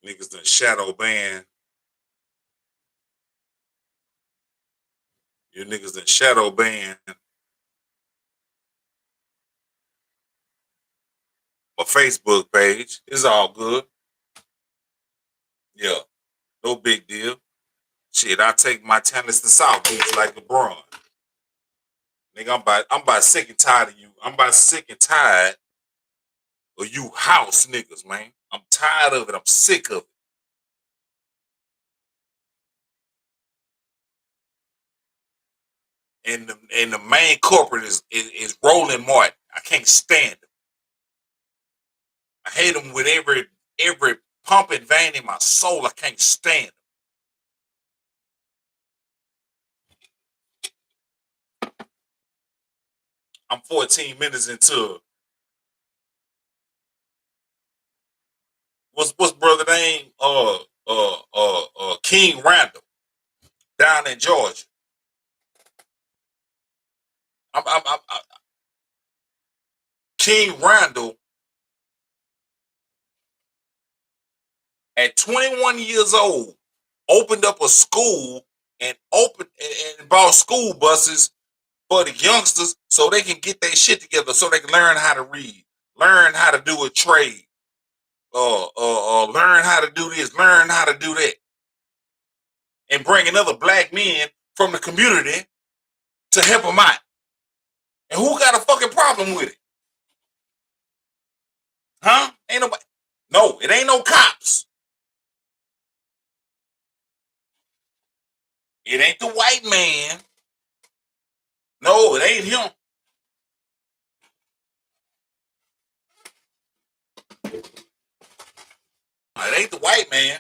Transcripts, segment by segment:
Niggas done shadow ban. You niggas done shadow ban my Facebook page. It's all good. Yeah, no big deal. Shit, I take my talents to South Beach like LeBron. Nigga, I'm about sick and tired of you. I'm about sick and tired of you house niggas, man. I'm tired of it. I'm sick of it. And the main culprit is Roland Martin. I can't stand him. I hate him with every pump and vein in my soul. I can't stand him. I'm 14 minutes into what's brother name? King Randall down in Georgia. I'm King Randall at 21 years old opened up a school and bought school buses for the youngsters so they can get their shit together, so they can learn how to read, learn how to do a trade, learn how to do this, learn how to do that, and bringing other black men from the community to help them out. And who got a fucking problem with it? Huh? Ain't nobody. No, it ain't no cops. It ain't the white man. No, it ain't him. It ain't the white man.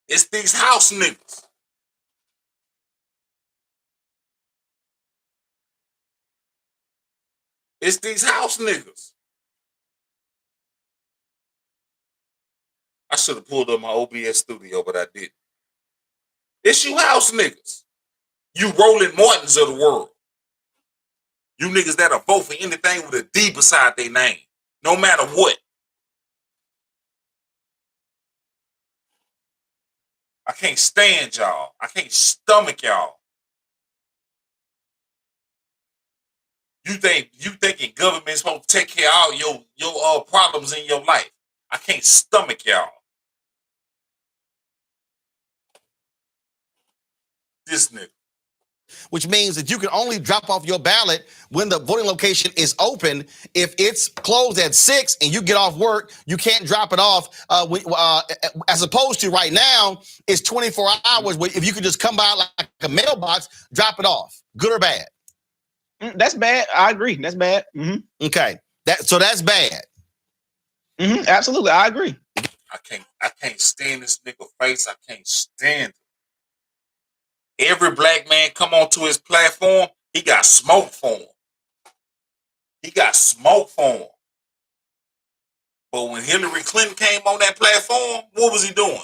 It's these house niggas. It's these house niggas. I should have pulled up my OBS studio, but I didn't. It's you house niggas. You Roland Martins of the world. You niggas that'll vote for anything with a D beside their name, no matter what. I can't stand y'all. I can't stomach y'all. You thinking government's supposed to take care of all your problems in your life. I can't stomach y'all. This nigga. Which means that you can only drop off your ballot when the voting location is open. If it's closed at 6 and you get off work, you can't drop it off. As opposed to right now, it's 24 hours. If you could just come by like a mailbox, drop it off. Good or bad? That's bad. I agree. That's bad. Mm-hmm. Okay. So that's bad. Mm-hmm. Absolutely. I agree. I can't stand this nigga face. I can't stand it. Every black man come onto his platform, he got smoke for him. He got smoke for him. But when Hillary Clinton came on that platform, what was he doing?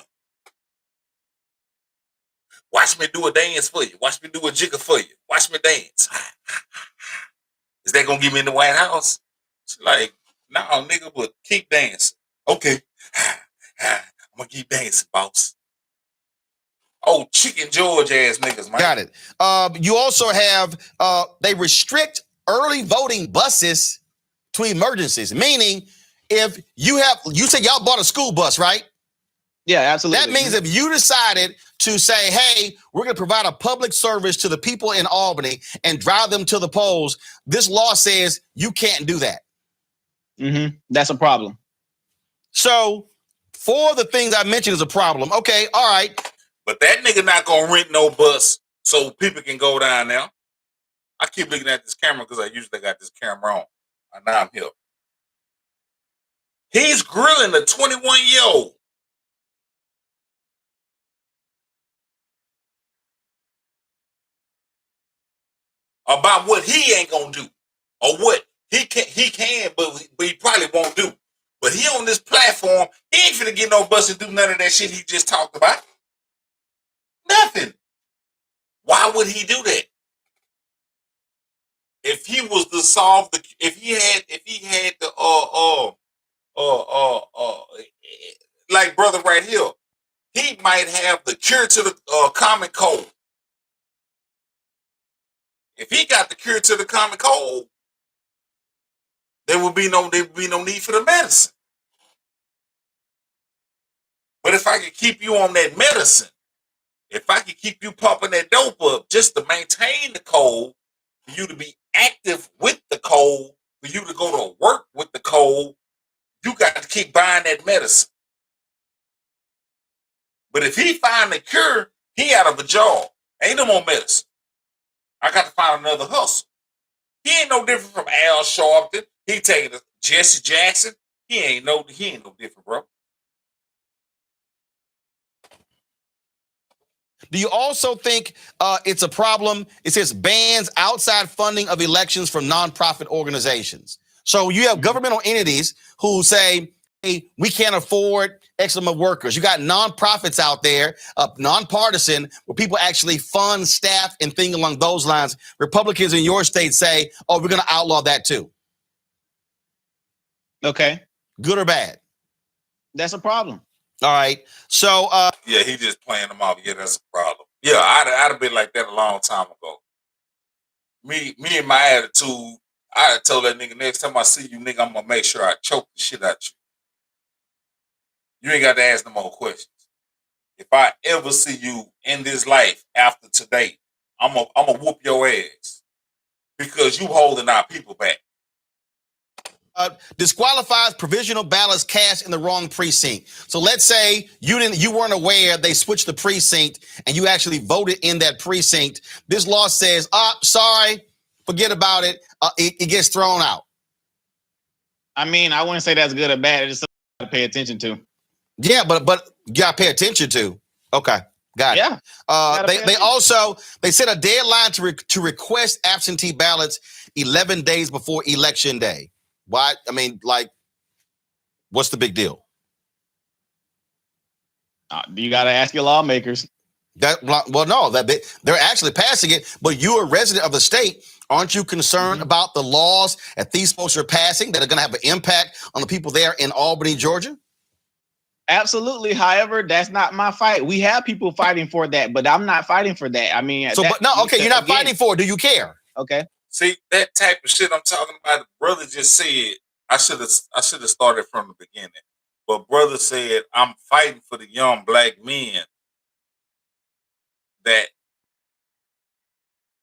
Watch me do a dance for you. Watch me do a jigger for you. Watch me dance. Is that gonna get me in the White House? She's like, no, nigga, but keep dancing. Okay. I'm gonna keep dancing, boss. Oh, Chicken George ass niggas, man. Got it. You also have, they restrict early voting buses to emergencies, meaning if you said y'all bought a school bus, right? Yeah, absolutely. That means if you decided to say, hey, we're going to provide a public service to the people in Albany and drive them to the polls, this law says you can't do that. Mm-hmm. That's a problem. So for the things I mentioned is a problem. Okay, all right. But that nigga not going to rent no bus so people can go down there. I keep looking at this camera because I usually got this camera on. And now I'm here. He's grilling a 21-year-old. About what he ain't gonna do, or what he can, but he probably won't do. But he on this platform, he ain't finna get no bus and do none of that shit he just talked about. Nothing. Why would he do that? If he was to solve the, if he had the, like brother right here, he might have the cure to the common cold. If he got the cure to the common cold, there would be no need for the medicine. But if I could keep you on that medicine, if I could keep you pumping that dope up just to maintain the cold, for you to be active with the cold, for you to go to work with the cold, you got to keep buying that medicine. But if he find the cure, he out of a job. Ain't no more medicine. I got to find another hustle. He ain't no different from Al Sharpton. He taking Jesse Jackson. He ain't no different, bro. Do you also think it's a problem? It says bans outside funding of elections from nonprofit organizations. So you have governmental entities who say, hey, we can't afford X number of workers. You got nonprofits out there, nonpartisan, where people actually fund staff and things along those lines. Republicans in your state say, oh, we're going to outlaw that too. Okay. Good or bad? That's a problem. All right. So yeah, he just playing them off. Yeah, that's a problem. Yeah, I'd have been like that a long time ago. Me and my attitude, I told that nigga, next time I see you, nigga, I'm gonna make sure I choke the shit out you. You ain't got to ask no more questions. If I ever see you in this life after today, I'm gonna whoop your ass because you holding our people back. Disqualifies provisional ballots cast in the wrong precinct. So let's say you weren't aware they switched the precinct and you actually voted in that precinct. This law says, sorry, forget about it. It gets thrown out. I mean, I wouldn't say that's good or bad. It's something to pay attention to. Yeah, but you gotta pay attention to. Okay, got it. Yeah. They set a deadline to request absentee ballots 11 days before election day. Why? I mean, like, what's the big deal? You got to ask your lawmakers. No, they're actually passing it, but you're a resident of the state. Aren't you concerned about the laws that these folks are passing that are going to have an impact on the people there in Albany, Georgia? Absolutely. However, that's not my fight. We have people fighting for that, but I'm not fighting for that. I mean, you're not fighting for it. Do you care? Okay. See, that type of shit I'm talking about, the brother just said, I should have started from the beginning. But brother said, I'm fighting for the young black men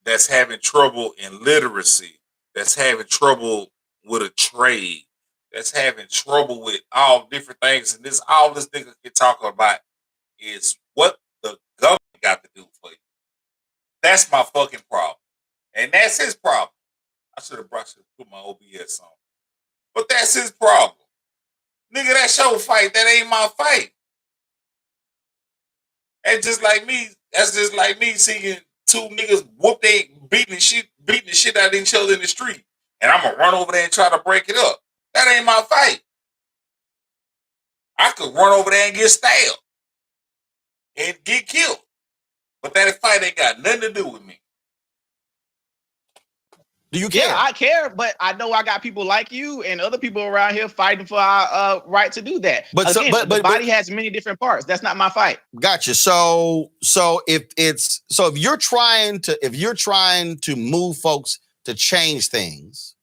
that's having trouble in literacy, that's having trouble with a trade, that's having trouble with all different things. And all this nigga can talk about is what the government got to do for you. That's my fucking problem. And that's his problem. I should have put my OBS on. But that's his problem. Nigga, that's your fight. That ain't my fight. And that's just like me seeing two niggas beating the shit out of each other in the street. And I'm gonna run over there and try to break it up. That ain't my fight. I could run over there and get stabbed and get killed. But that fight ain't got nothing to do with me. Do you care? Yeah, I care, but I know I got people like you and other people around here fighting for our right to do that. But again, the body has many different parts. That's not my fight. Gotcha. So if you're trying to move folks to change things,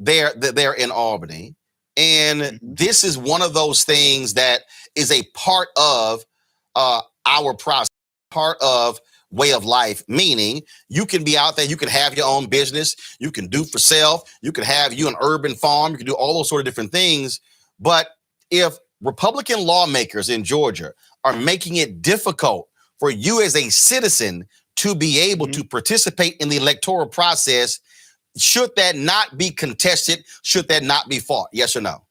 they're in Albany, and this is one of those things that is a part of our process, part of way of life, meaning you can be out there, you can have your own business, you can do for self, you can have an urban farm, you can do all those sort of different things. But if Republican lawmakers in Georgia are making it difficult for you as a citizen to be able to participate in the electoral process, should that not be contested? Should that not be fought? Yes or no?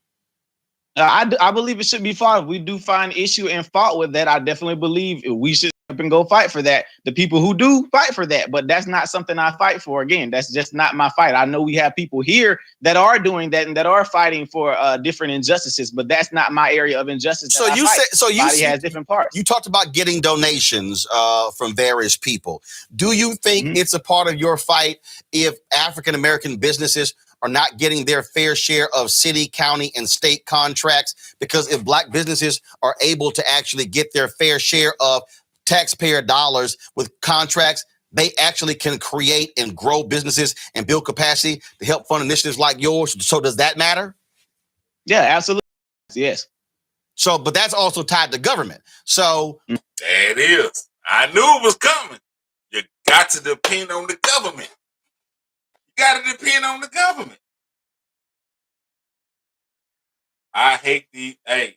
I believe it should be fought. If we do find issue and fault with that, I definitely believe we should up and go fight for that. The people who do fight for that, but that's not something I fight for. Again, that's just not my fight. I know we have people here that are doing that and that are fighting for different injustices, but that's not my area of injustice. So you said, Everybody has different parts. You talked about getting donations from various people. Do you think it's a part of your fight if African American businesses are not getting their fair share of city, county, and state contracts? Because if Black businesses are able to actually get their fair share of taxpayer dollars with contracts, they actually can create and grow businesses and build capacity to help fund initiatives like yours. So does that matter? Yeah, absolutely. Yes. So, but that's also tied to government. So there it is. I knew it was coming. You got to depend on the government. You got to depend on the government. I hate I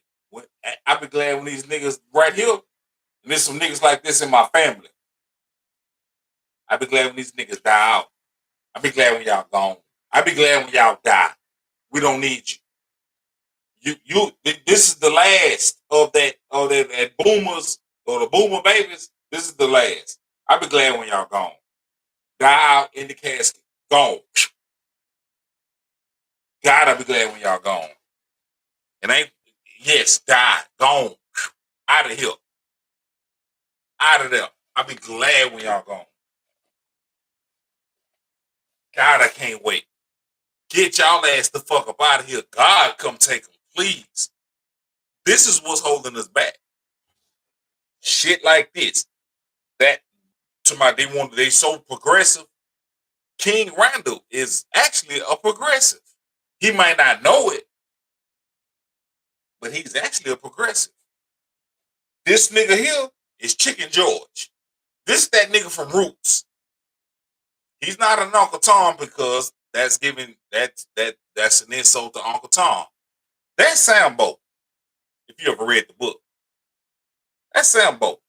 be glad when these niggas right here, and there's some niggas like this in my family. I be glad when these niggas die out. I be glad when y'all gone. I be glad when y'all die. We don't need you. This is the last of that boomers or the boomer babies. This is the last. I be glad when y'all gone. Die out in the casket. Gone. God, I be glad when y'all gone. Die. Gone. Out of here. Out of there. I be glad when y'all gone. God, I can't wait. Get y'all ass the fuck up out of here. God, come take them, please. This is what's holding us back. Shit like this. That they so progressive. King Randall is actually a progressive. He might not know it, but he's actually a progressive. This nigga here is Chicken George. This is that nigga from Roots. He's not an Uncle Tom because that's an insult to Uncle Tom. That's Sambo. If you ever read the book, that's Sambo.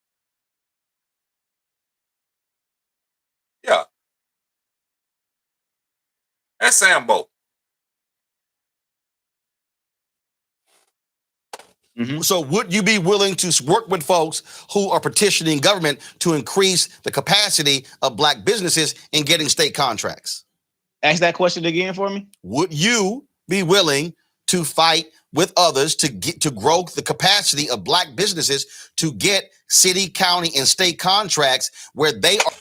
Yeah, that's Sambo. So would you be willing to work with folks who are petitioning government to increase the capacity of Black businesses in getting state contracts? Ask that question again for me. Would you be willing to fight with others to grow the capacity of Black businesses to get city, county, and state contracts where they are?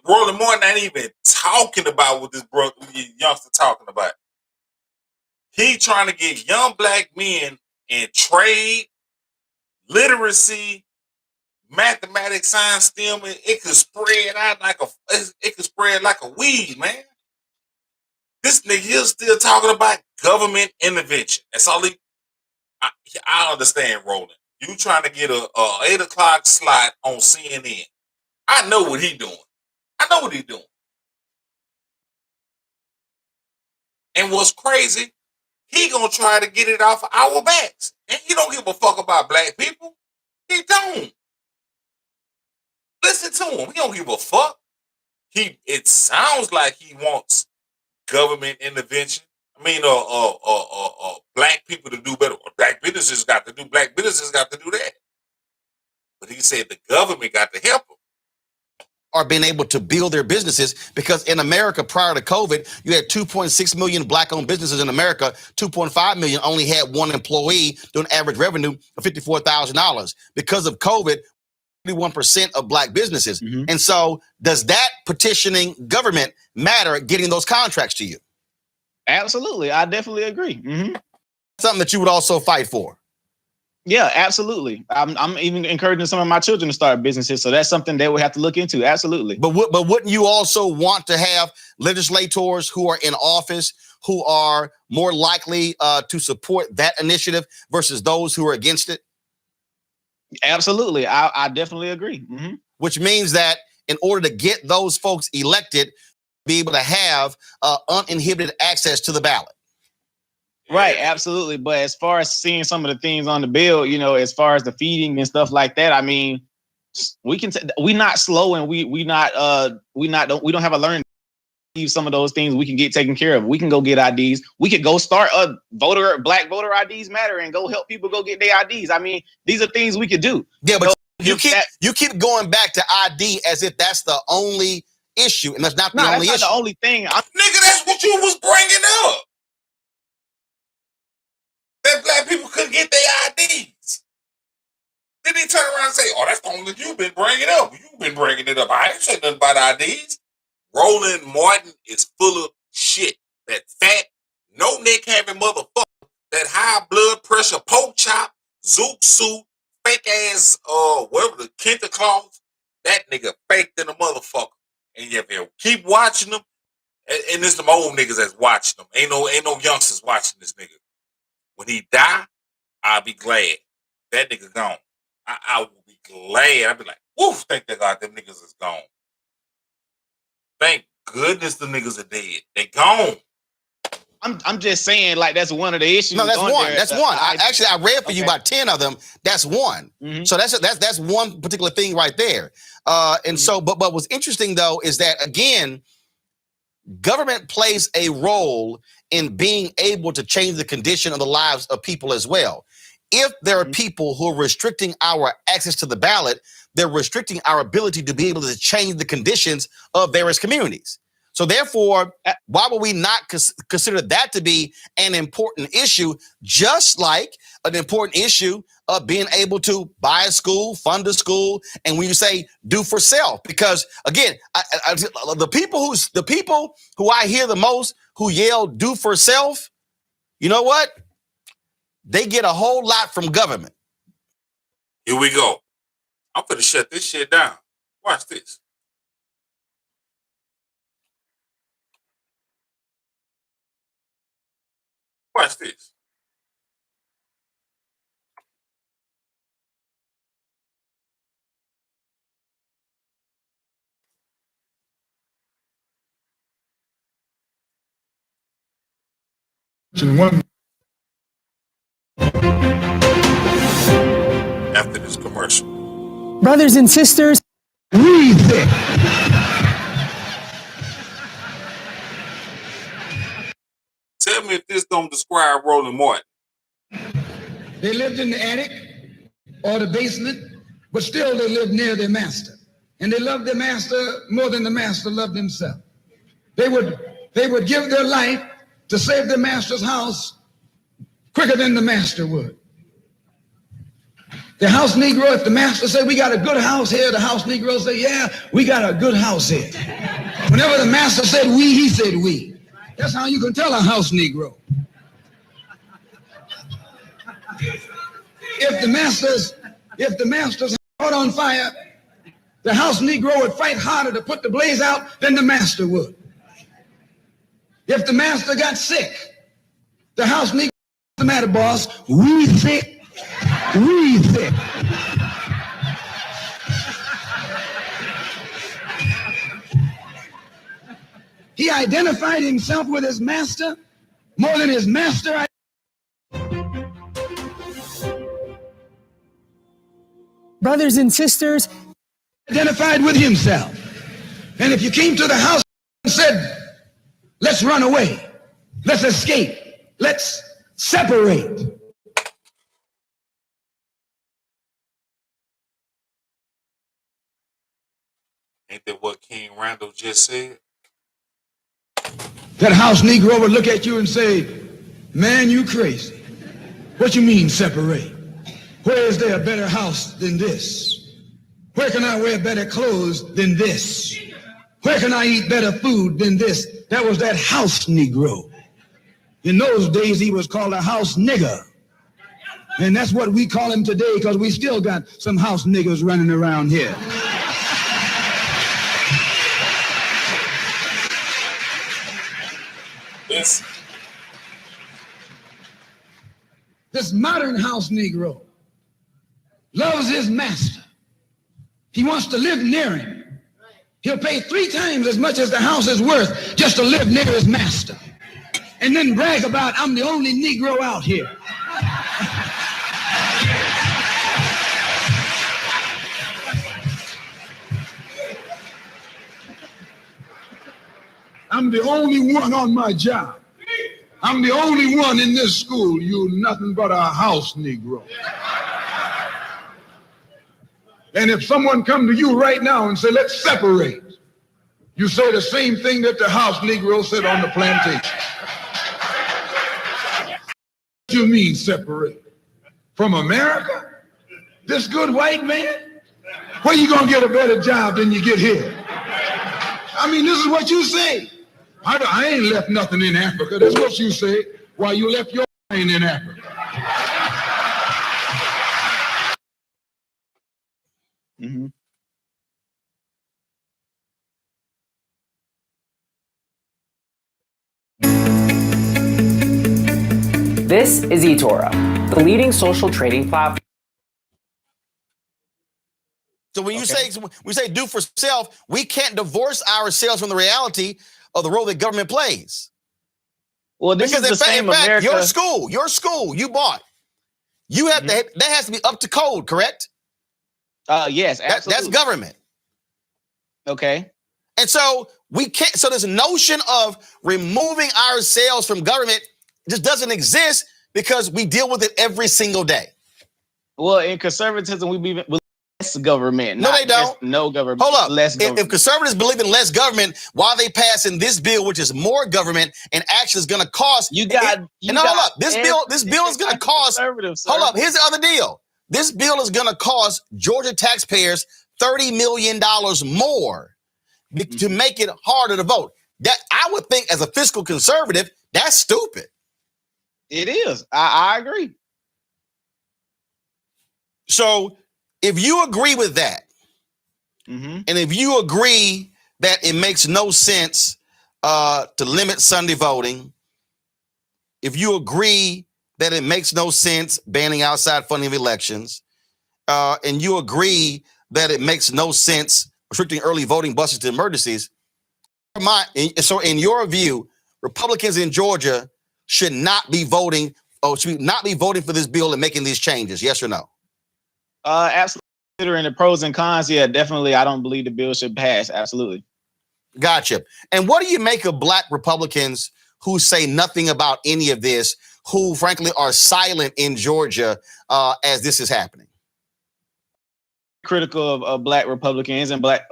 Roland Moore not even talking about what this youngster talking about. He trying to get young Black men in trade, literacy, mathematics, science, STEM. It could spread out like a weed, man. This nigga here still talking about government intervention. That's all I understand, Roland. You trying to get a 8 o'clock slot on CNN. I know what he doing. And what's crazy, he gonna try to get it off our backs. And he don't give a fuck about Black people. He don't. Listen to him. He don't give a fuck. It sounds like he wants government intervention. I mean, Black people to do better. Black businesses got to do that. But he said the government got to help them. Are being able to build their businesses, because in America prior to COVID, you had 2.6 million Black-owned businesses in America. 2.5 million only had one employee doing average revenue of $54,000. Because of COVID, 31% of Black businesses. And so does that petitioning government matter getting those contracts to you? Absolutely. I definitely agree. Something that you would also fight for. Yeah, absolutely. I'm even encouraging some of my children to start businesses, so that's something they would have to look into. Absolutely. But wouldn't you also want to have legislators who are in office who are more likely to support that initiative versus those who are against it? Absolutely. I definitely agree. Which means that in order to get those folks elected, be able to have uninhibited access to the ballot. Right, absolutely. But as far as seeing some of the things on the bill, as far as the feeding and stuff like that, I mean, we not slow, and we don't have a learning. Some of those things we can get taken care of. We can go get IDs. We could go start a Black voter IDs matter and go help people go get their IDs. I mean, these are things we could do. Yeah, but you keep going back to ID as if that's the only issue, and that's not the only issue. That's not the only thing. Nigga, that's what you was bringing up. That black people couldn't get their IDs. Then they turn around and say, "Oh, that's the only that you've been bringing up. You've been bringing it up. I ain't saying nothing about IDs." Roland Martin is full of shit. That fat, no neck having motherfucker. That high blood pressure pork chop, zoot suit, fake ass, whatever the Kenta Claus. That nigga faked in a motherfucker. And if you keep watching them, and it's them old niggas that's watching them. Ain't no youngsters watching this nigga. When he die, I'll be glad. That nigga gone. I will be glad. I'll be like, woof, thank God them niggas is gone. Thank goodness the niggas are dead. They gone. I'm just saying, like, that's one of the issues. No, that's one. There. That's one. I read for you about 10 of them. That's one. Mm-hmm. So that's one particular thing right there. And so, but what's interesting though is that again, government plays a role in being able to change the condition of the lives of people as well. If there are people who are restricting our access to the ballot, they're restricting our ability to be able to change the conditions of various communities. So therefore, why would we not consider that to be an important issue, just like an important issue of being able to buy a school, fund a school, and when you say do for self? Because again, the people who I hear the most who yell do for self, you know what? They get a whole lot from government. Here we go. I'm finna shut this shit down. Watch this. Watch this. After this commercial. Brothers and sisters, read it. Tell me if this don't describe Roland Martin. They lived in the attic or the basement, but still they lived near their master. And they loved their master more than the master loved himself. They would give their life to save their master's house quicker than the master would. The house Negro, if the master said, we got a good house here, the house Negro say, yeah, we got a good house here. Whenever the master said we, he said we. That's how you can tell a house Negro. If the master's caught on fire, the house Negro would fight harder to put the blaze out than the master would. If the master got sick, the house Negro, what's the matter, boss? We sick. We sick. He identified himself with his master more than his master. brothers and sisters, identified with himself. And if you came to the house and said, let's run away, let's escape, let's separate, ain't that what King Randall just said? that house Negro would look at you and say, man, you crazy. What you mean separate? Where is there a better house than this? Where can I wear better clothes than this? Where can I eat better food than this? That was that house Negro. In those days, he was called a house nigger. And that's what we call him today, because we still got some house niggers running around here. This modern house Negro loves his master. He wants to live near him. He'll pay 3 times as much as the house is worth just to live near his master. And then brag about, I'm the only Negro out here. I'm the only one on my job. I'm the only one in this school. You nothing but a house Negro. And if someone come to you right now and say, let's separate, you say the same thing that the house Negro said on the plantation. What do you mean separate? From America? This good white man? Where you gonna get a better job than you get here? I mean, this is what you say. I ain't left nothing in Africa. That's what you say. Why you left your in Africa. Mm-hmm. This is eToro, the leading social trading platform. So when you say do for self, we can't divorce ourselves from the reality of the role that government plays. Well, this because is the same in fact, America. your school, you bought. You have to, that has to be up to code, correct? Yes, absolutely. That's government. Okay. And so we can't, so this notion of removing ourselves from government just doesn't exist because we deal with it every single day. Well, in conservatism, we believe in less government. No, they don't. No government. Hold up. Less government. If conservatives believe in less government, why they pass in this bill, which is more government and actually is going to cost. Hold up. This bill is going to cost. Hold up. Here's the other deal. This bill is going to cost Georgia taxpayers $30 million more to make it harder to vote. That I would think, as a fiscal conservative, that's stupid. It is. I agree. So if you agree with that, and if you agree that it makes no sense to limit Sunday voting, if you agree that it makes no sense banning outside funding of elections, and you agree that it makes no sense restricting early voting buses to emergencies, so in your view, Republicans in Georgia should not be voting for this bill and making these changes, yes or no? Absolutely. Considering the pros and cons, yeah, definitely. I don't believe the bill should pass. Absolutely. Gotcha. And what do you make of Black Republicans who say nothing about any of this, who frankly are silent in Georgia as this is happening? Critical of Black Republicans and Black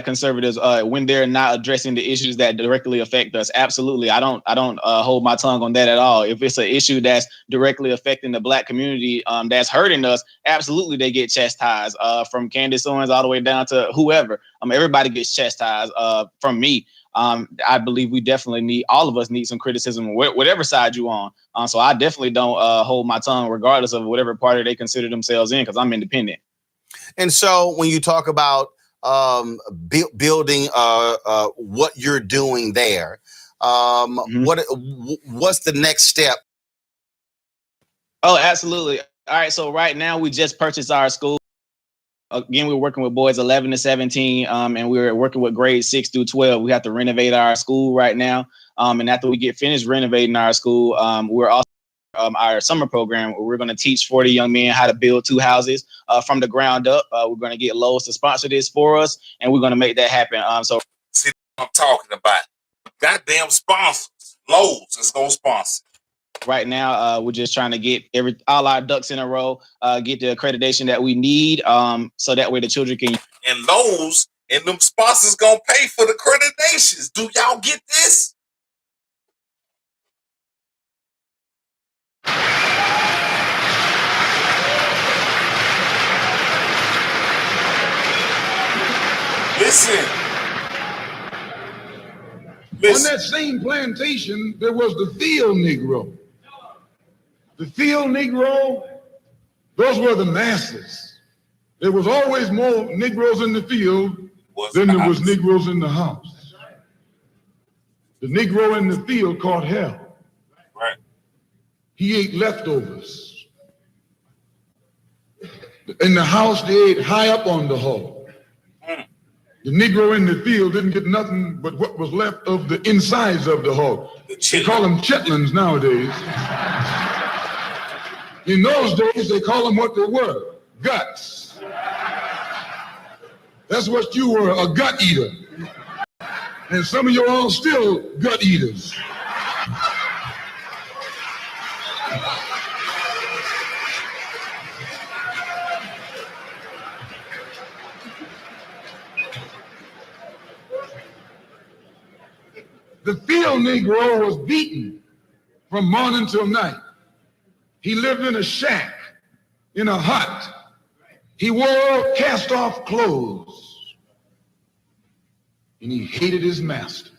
conservatives when they're not addressing the issues that directly affect us. Absolutely. I don't hold my tongue on that at all. If it's an issue that's directly affecting the Black community that's hurting us, absolutely they get chastised from Candace Owens all the way down to whoever. Everybody gets chastised from me. I believe we definitely all of us need some criticism, whatever side you on. So I definitely don't hold my tongue regardless of whatever party they consider themselves in, because I'm independent. And so when you talk about building what you're doing there, what's the next step? Oh, absolutely. All right. So right now we just purchased our school. Again, we're working with boys 11 to 17, and we're working with grades 6 through 12. We have to renovate our school right now. And after we get finished renovating our school, we're also our summer program where we're going to teach 40 young men how to build 2 houses from the ground up. We're going to get Lowe's to sponsor this for us, and we're going to make that happen. So see what I'm talking about. Goddamn sponsors. Lowe's is going to sponsor. Right now, we're just trying to get all our ducks in a row, get the accreditation that we need, so that way the children can. And Lowe's and them sponsors going to pay for the accreditations. Do y'all get this? Listen. On that same plantation, there was the field Negro. The field Negro, those were the masses. There was always more Negroes in the field than there was Negroes in the house. The Negro in the field caught hell. Right. He ate leftovers. In the house, they ate high up on the hog. The Negro in the field didn't get nothing but what was left of the insides of the hog. They call them chitlins nowadays. In those days, they call them what they were, guts. That's what you were, a gut eater. And some of you all still gut eaters. The field Negro was beaten from morning till night. He lived in a shack, in a hut. He wore cast-off clothes, and he hated his master.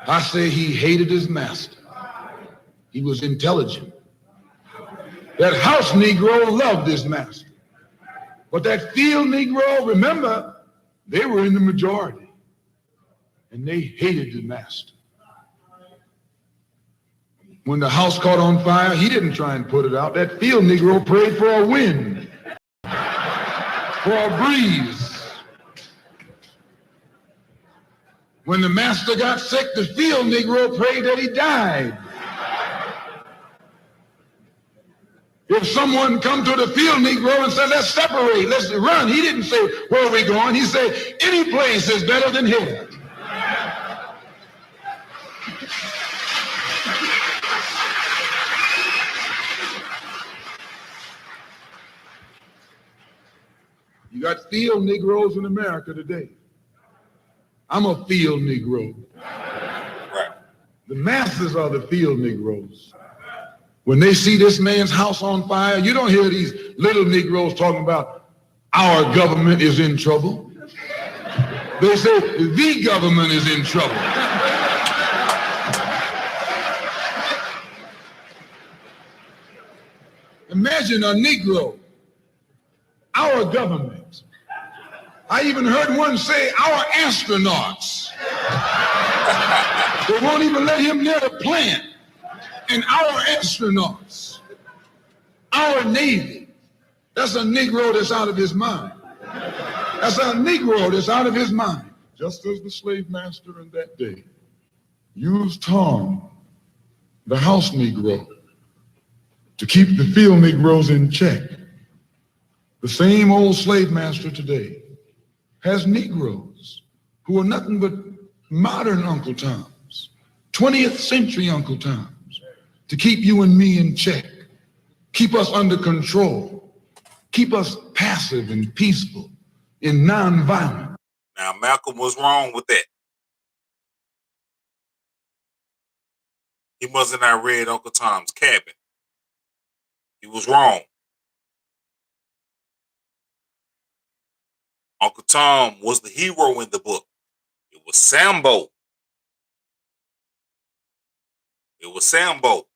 I say he hated his master. He was intelligent. That house Negro loved his master. But that field Negro, remember, they were in the majority, and they hated the master. When the house caught on fire, he didn't try and put it out. That field Negro prayed for a wind, for a breeze. When the master got sick, the field Negro prayed that he died. If someone come to the field Negro and said, let's separate, let's run, he didn't say, where are we going? He said, any place is better than here. You got field Negroes in America today. I'm a field Negro. The masses are the field Negroes. When they see this man's house on fire, you don't hear these little Negroes talking about our government is in trouble. They say the government is in trouble. Imagine a Negro, our government. I even heard one say our astronauts. They won't even let him near the plant. And our astronauts, our Navy, that's a Negro that's out of his mind. That's a Negro that's out of his mind. Just as the slave master in that day used Tom, the house Negro, to keep the field Negroes in check, the same old slave master today has Negroes who are nothing but modern Uncle Toms, 20th century Uncle Toms, to keep you and me in check, keep us under control, keep us passive and peaceful and nonviolent. Now, Malcolm was wrong with that. He must have not read Uncle Tom's Cabin. He was wrong. Uncle Tom was the hero in the book. It was Sambo. It was Sambo.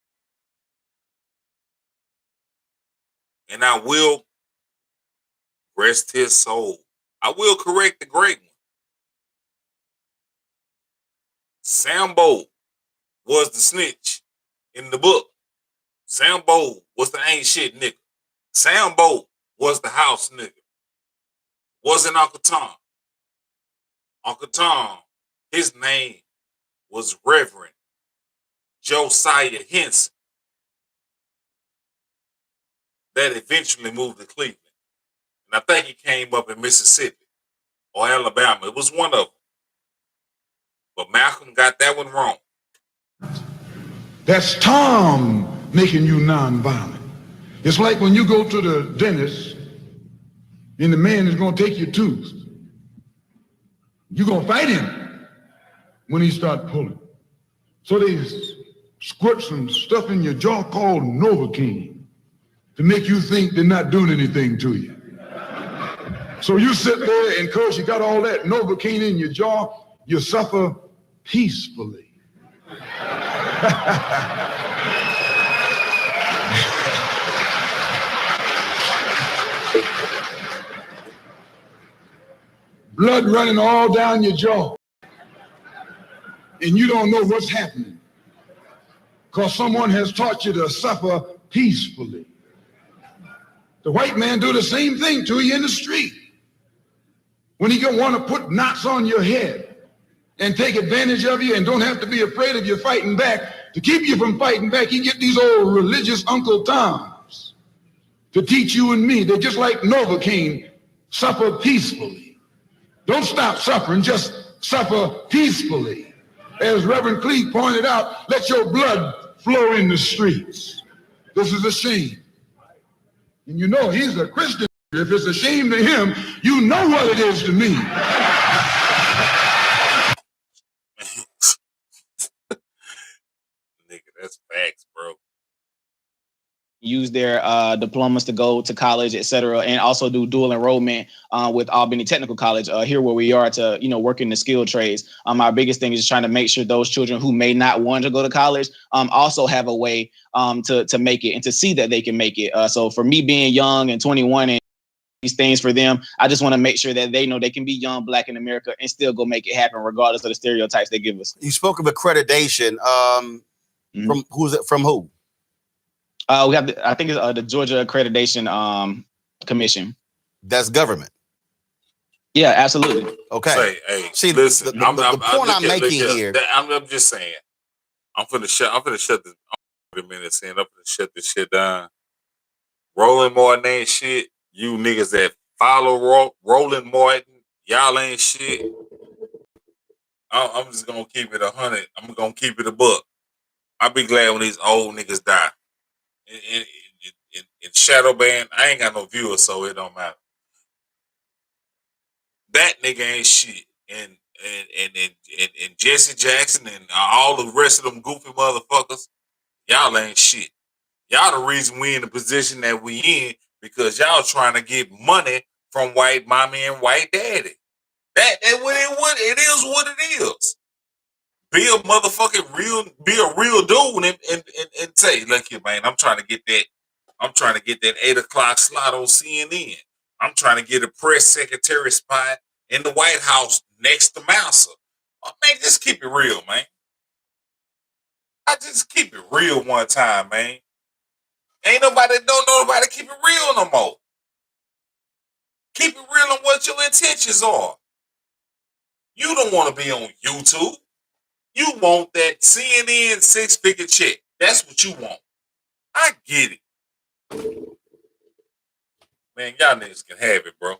And I will rest his soul. I will correct the great one. Sambo was the snitch in the book. Sambo was the ain't shit nigga. Sambo was the house nigga. Wasn't Uncle Tom. Uncle Tom, his name was Reverend Josiah Henson. That eventually moved to Cleveland. And I think he came up in Mississippi or Alabama. It was one of them. But Malcolm got that one wrong. That's Tom making you nonviolent. It's like when you go to the dentist and the man is going to take your tooth. You're going to fight him when he starts pulling. So they squirt some stuff in your jaw called Novocaine to make you think they're not doing anything to you. So you sit there and because you got all that Novocaine in your jaw, you suffer peacefully. Blood running all down your jaw. And you don't know what's happening because someone has taught you to suffer peacefully. The white man do the same thing to you in the street. When he gonna want to put knots on your head and take advantage of you and don't have to be afraid of you fighting back. To keep you from fighting back, he get these old religious Uncle Toms to teach you and me. They're just like Novocaine, suffer peacefully. Don't stop suffering, just suffer peacefully. As Reverend Cleave pointed out, let your blood flow in the streets. This is a shame. And you know he's a Christian. If it's a shame to him, you know what it is to me. use their diplomas to go to college, etc., and also do dual enrollment with Albany Technical College here where we are to work in the skilled trades. Our biggest thing is trying to make sure those children who may not want to go to college also have a way to make it and to see that they can make it. So for me being young and 21 and these things for them, I just want to make sure that they know they can be young Black in America and still go make it happen regardless of the stereotypes they give us. You spoke of accreditation. From who's it? From who? We have, I think it's the Georgia Accreditation Commission. That's government. Yeah, absolutely. Okay. Say, hey, see, listen. the point I'm making here. I'm just saying. I'm finna shut this. I'm finna minute saying I'm finna shut this shit down. Roland Martin ain't shit. You niggas that follow Roland Martin, y'all ain't shit. I'm just gonna keep it 100. I'm gonna keep it a buck. I'll be glad when these old niggas die. In Shadow Band, I ain't got no viewers, so it don't matter. That nigga ain't shit. And Jesse Jackson and all the rest of them goofy motherfuckers, y'all ain't shit. Y'all the reason we in the position that we in because y'all trying to get money from white mommy and white daddy. That what it is what it is. Be a motherfucking be a real dude and say, look here, man, I'm trying to get that 8 o'clock slot on CNN. I'm trying to get a press secretary spot in the White House next to Mouser. Oh, man, just keep it real, man. I just keep it real one time, man. Ain't nobody, don't know nobody keep it real no more. Keep it real on what your intentions are. You don't want to be on YouTube. You want that CNN 6-figure check. That's what you want. I get it. Man, y'all niggas can have it, bro.